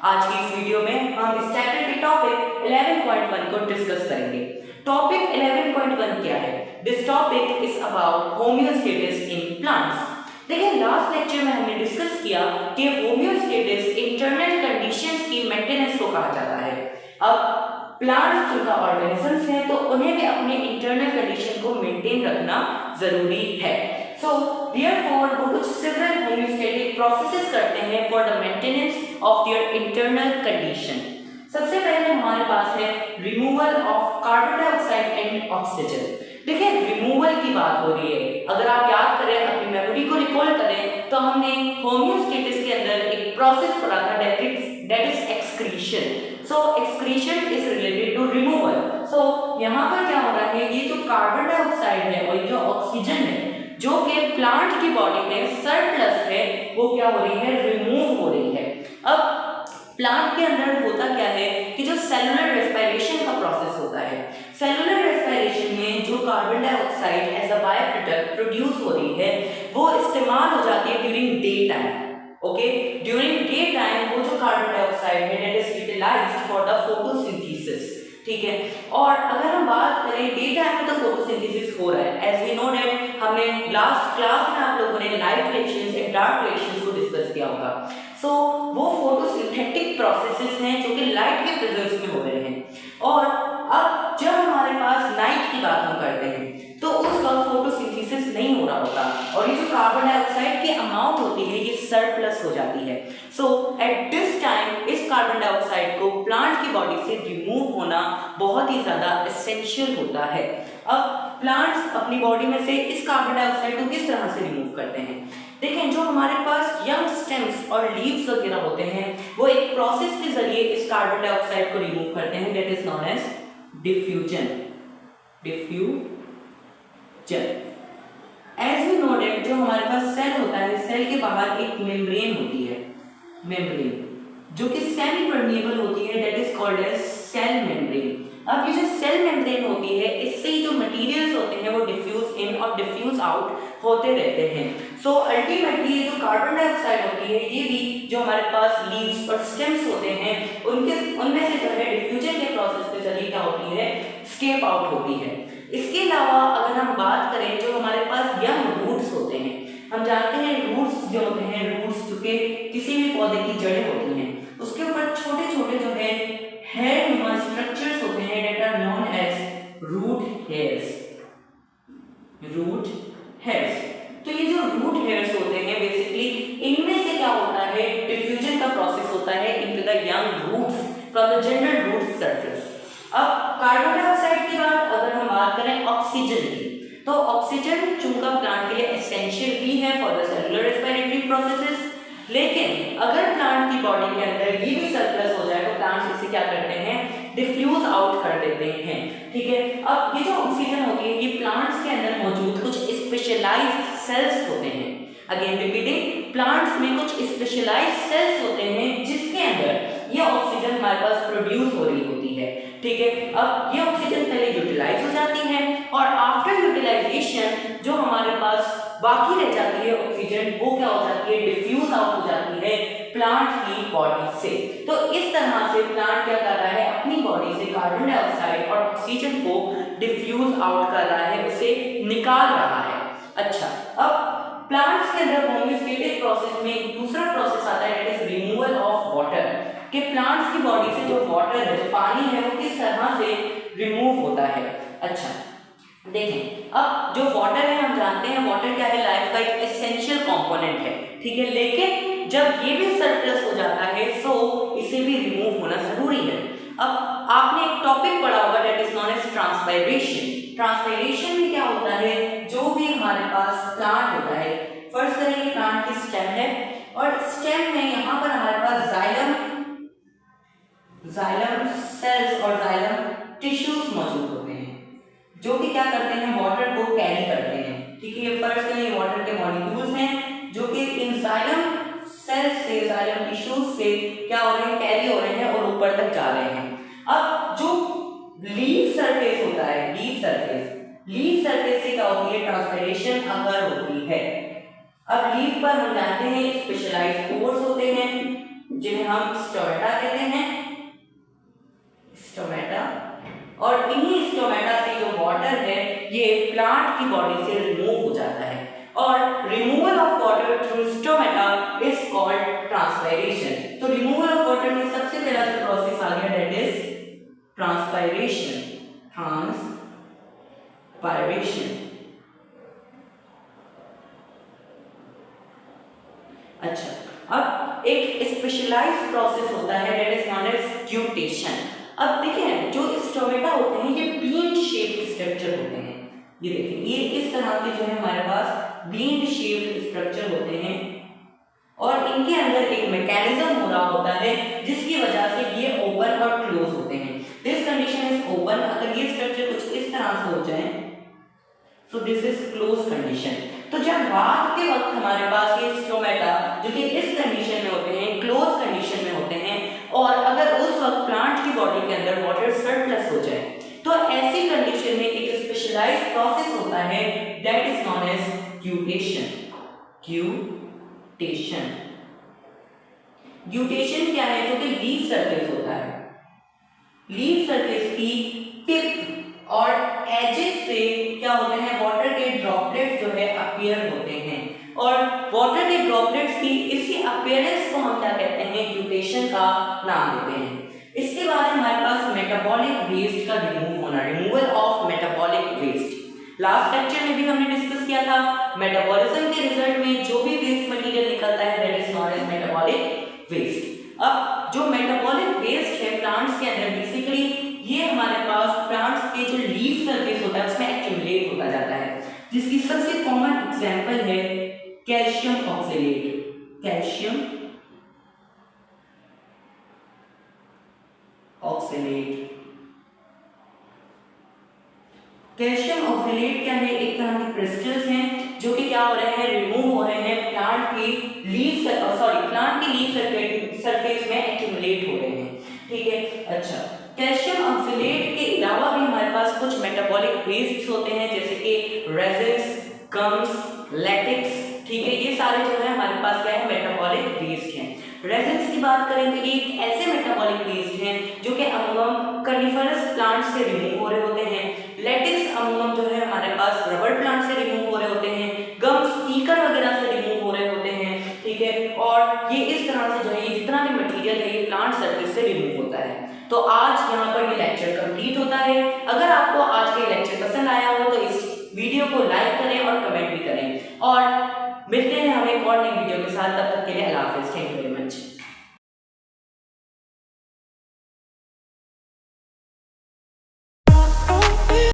आज की इस वीडियो में हम इस चैप्टर के टॉपिक 11.1 को डिस्कस करेंगे। टॉपिक 11.1 क्या है? This topic is about homeostasis in plants. देखिए, लास्ट लेक्चर में हमने डिस्कस किया कि होमियोस्टेसिस इंटरनल कंडीशंस की मेंटेनेंस को कहा जाता है। अब प्लांट्स जिनका ऑर्गेनिजम्स हैं तो उन्हें भी अपने इंटरनल कंडीशन को मेंटेन रखना जरूरी है। सो देयरफॉर वो कुछ सेवरल होमियोस्टेटिक प्रोसेसेस करते हैं for the maintenance of their internal condition. सबसे पहले हमारे पास है removal of carbon dioxide and oxygen. देखिए, रिमूवल की बात हो रही है। अगर आप याद करें, अपनी मेमोरी को रिकॉल करें, तो हमने होमियोस्टेसिस के अंदर एक प्रोसेस पढ़ा था that is excretion. So excretion is related to removal. So यहाँ पर क्या हो रहा है, ये जो कार्बन डाइऑक्साइड है और जो ऑक्सीजन है जो कि प्लांट की बॉडी में सरप्लस है, वो क्या हो रही है, रिमूव हो रही है। अब प्लांट के अंदर होता क्या है कि जो सेलुलर रेस्पिरेशन का प्रोसेस होता है, सेलुलर रेस्पिरेशन में जो carbon dioxide as a by product produce हो रही है वो इस्तेमाल हो जाती है during day time. Okay, during day time वो जो कार्बन डाइऑक्साइड है that is utilised for the photosynthesis. ठीक है, और अगर हम बात करें डे टाइम में तो फोटोसिंथेसिस हो रहा है। एज वी नो दैट हमने लास्ट क्लास में आप लोगों ने light reactions and dark reactions को डिस्कस किया होगा। सो वो फोटोसिंथेटिक प्रोसेसेस हैं जो कि लाइट के प्रेजेंस में हो रहे हैं। और अब जब हमारे पास नाइट की बात हम करते हैं तो उस वक्त फोटोसिंथेसिस नहीं हो रहा होता और ये जो कार्बन डाइऑक्साइड की अमाउंट होती है ये सरप्लस हो जाती है। सो एट दिस टाइम इस कार्बन डाइऑक्साइड को प्लांट की बॉडी से रिमूव होना बहुत ही ज़्यादा एसेंशियल होता है। अब प्लांट्स अपनी बॉडी में से इस कार्बन डाइऑक्साइड को किस तरह से रिमूव करते हैं? देखें, जो हमारे पास यंग स्टेम्स और लीव्स वगैरह होते हैं वो एक प्रोसेस के जरिए इस कार्बन डाइऑक्साइड को रिमूव करते हैं that is known as diffusion. As we know that जो हमारे पास सेल होता है, सेल के बाहर एक मेम्ब्रेन होती है, मेम्ब्रेन जो कि सेमी परमिएबल होती है that is called as cell membrane. अब ये जो सेल मेम्ब्रेन होती है इससे ही जो मटेरियल्स होते हैं वो डिफ्यूज इन और डिफ्यूज आउट होते रहते हैं। सो अल्टीमेटली ये जो कार्बन डाइऑक्साइड होती है ये भी जो हमारे पास लीव्स और स्टेम्स होते हैं उनमें से जो है डिफ्यूजन के प्रोसेस के जरिए क्या होती है, स्केप आउट होती है। इसके अलावा अगर हम बात करें जो हमारे पास यंग रूट्स होते हैं, हम जानते हैं रूट्स जो होते हैं, रूट्स जो कि किसी भी पौधे की जड़ें होती हैं उसके ऊपर छोटे छोटे जो है हेयर नुमा स्ट्रक्चर्स होते हैं that are known as root hairs. तो ये जो रूट हेयर्स होते हैं बेसिकली इनमें से क्या होता है, डिफ्यूजन का प्रोसेस होता है into the young roots from the general root surface. अब कार्बन डाइऑक्साइड की बात अगर हम बात करें ऑक्सीजन की, तो ऑक्सीजन चूंकि प्लांट के लिए एसेंशियल भी है for the cellular respiratory processes, लेकिन अगर प्लांट की बॉडी के अंदर ये भी सरप्लस हो जाए तो प्लांट्स इसे क्या करते हैं, डिफ्यूज आउट कर देते हैं। ठीक है, अब ये जो ऑक्सीजन होती है ये प्लांट्स के अंदर मौजूद कुछ स्पेशलाइज्ड सेल्स होते हैं। अगेन रिपीटिंग, प्लांट्स में कुछ स्पेशलाइज्ड सेल्स होते हैं जिसके अंदर ये ऑक्सीजन हमारे पास प्रोड्यूस हो रही होती है। ठीक है, अब ये ऑक्सीजन पहले यूटिलाइज हो जाती है और आफ्टर यूटिलाइजेशन जो हमारे पास बाकी रह जाती है ऑक्सीजन वो क्या हो जाती है, डिफ्यूज आउट हो जाती है प्लांट की बॉडी से। तो इस तरह से प्लांट क्या कर रहा है, अपनी बॉडी से कार्बन डाइऑक्साइड और ऑक्सीजन को डिफ्यूज आउट कर रहा है, उसे निकाल रहा है। अच्छा, अब प्लांट्स के अंदर होमियोस्टेटिक प्रोसेस में एक दूसरा प्रोसेस आता है that is removal of water. कि प्लांट्स की बॉडी से जो वाटर है, जो पानी है वो किस तरह से रिमूव होता है। अच्छा देखें, अब जो वाटर है हम जानते हैं वाटर क्या है, लाइफ का एक एसेंशियल कंपोनेंट है। ठीक है, लेकिन जब ये भी सरप्लस हो जाता है तो इसे भी रिमूव होना जरूरी है। अब आपने एक टॉपिक पढ़ा होगा that is known as transpiration. Transpiration में क्या होता है, जो भी हमारे पास प्लांट होता है, फर्स्ट करेंगे प्लांट की स्टेम है और स्टेम में यहाँ पर हमारे पास जाइलम सेल्स और जाइलम टिश्यूज मौजूद होते हैं जो कि क्या करते हैं, वाटर को कैरी करते हैं। ठीक है, फर्स्ट में वाटर के मॉलिक्यूल्स हैं जो कि इन जाइलम सेल्स से, जाइलम टिश्यूज से क्या हो रहे हैं, कैरी हो रहे हैं और ऊपर तक जा रहे हैं। अब जो लीफ सरफेस होता है, लीफ सरफेस से क्या होती है, ट्रांसपायरेशन अगर होती है। अब लीफ पर हम जानते हैं स्पेशलाइज्ड पोर्स होते हैं जिन्हें हम स्टोमेटा कहते हैं, स्टोमेटा। और इन्हीं स्टोमेटा से जो वाटर है ये प्लांट की बॉडी से रिमूव हो जाता है, और removal of water through stomata is called transpiration. तो रिमूवल ऑफ वाटर में सबसे पहला जो प्रोसेस आ गया दैट इज ट्रांसपायरेशन, ट्रांसपायरेशन। अच्छा, अब एक स्पेशलाइज्ड प्रोसेस होता है that is known as guttation. अब देखिए जो स्टोमेटा होते हैं ये बीन शेप्ड स्ट्रक्चर होते हैं, ये देखिए ये इस तरह के जो है हमारे पास बीन शेप्ड स्ट्रक्चर होते हैं, और इनके अंदर एक मैकेनिज्म हो रहा होता है जिसकी वजह से ये ओपन और क्लोज होते हैं। दिस कंडीशन इज ओपन, अगर ये स्ट्रक्चर कुछ इस तरह से हो जाए so this is close condition. तो जब रात के वक्त हमारे पास ये स्टोमेटा जो कि इस कंडीशन में होते हैं, क्लोज कंडीशन में होते हैं, और अगर उस वक्त प्लांट की बॉडी के अंदर वाटर सरप्लस हो जाए तो ऐसी कंडीशन में एक स्पेशलाइज्ड प्रोसेस होता है that is known as guttation. Guttation, guttation क्या है? जो कि लीफ सरफेस होता है, लीफ सरफेस की टिप और एजेस से क्या होते हैं, वाटर के ड्रॉपलेट्स जो है अपीयर होते हैं, और वाटर के ड्रॉपलेट्स की इसी अपीयरेंस को हम क्या कहते हैं, ग्यूटेशन का नाम देते हैं। इसके बाद हमारे पास मेटाबॉलिक वेस्ट का रिमूव होना, removal of metabolic waste. Last lecture में भी हमने डिस्कस किया था मेटाबॉलिज्म के रिजल्ट में जो भी वेस्ट मटेरियल निकलता है that is known as metabolic waste. अब जो मेटाबॉलिक वेस्ट है प्लांट्स के अंदर बेसिकली ये हमारे पास प्लांट्स के जो लीफ सरफेस होता है उसमें एक्यूमुलेट होता जाता है, जिसकी सबसे कॉमन एग्जांपल है calcium oxalate. Calcium oxalate, calcium oxalate क्या है, एक तरह के क्रिस्टल्स हैं जो कि क्या हो रहे हैं, रिमूव हो रहे हैं प्लांट की लीफ प्लांट की लीफ सरफेस में एक्यूमुलेट हो रहे हैं, ठीक है। अच्छा, कैल्शियम ऑक्सलेट के अलावा भी हमारे पास कुछ मेटाबॉलिक वेस्ट्स होते हैं जैसे कि रेजिन्स, गम्स, लैटेक्स, ठीक है, ये सारे जो है हमारे पास क्या है, मेटाबॉलिक वेस्ट हैं। रेजिन्स की बात करें तो ये एक ऐसे मेटाबॉलिक वेस्ट हैं जो कि अमूमन कार्निफरस प्लांट से रिमूव हो रहे होते हैं। लैटेक्स अमूमन जो है हमारे पास रबर प्लांट से रिमूव हो रहे होते हैं, गम्स कीकर वगैरह से रिमूव हो रहे होते हैं, ठीक है, और ये इस तरह से जो है ये जितना भी मटेरियल है ये प्लांट सरफेस से रिमूव होता है। तो आज यहाँ पर ये लेक्चर कंप्लीट होता है। अगर आपको आज का लेक्चर पसंद आया हो तो इस वीडियो को लाइक करें और कमेंट भी करें, और मिलते हैं हमें एक और नई वीडियो के साथ, तब तक के लिए अल्लाह हाफिज़। Thank you very much.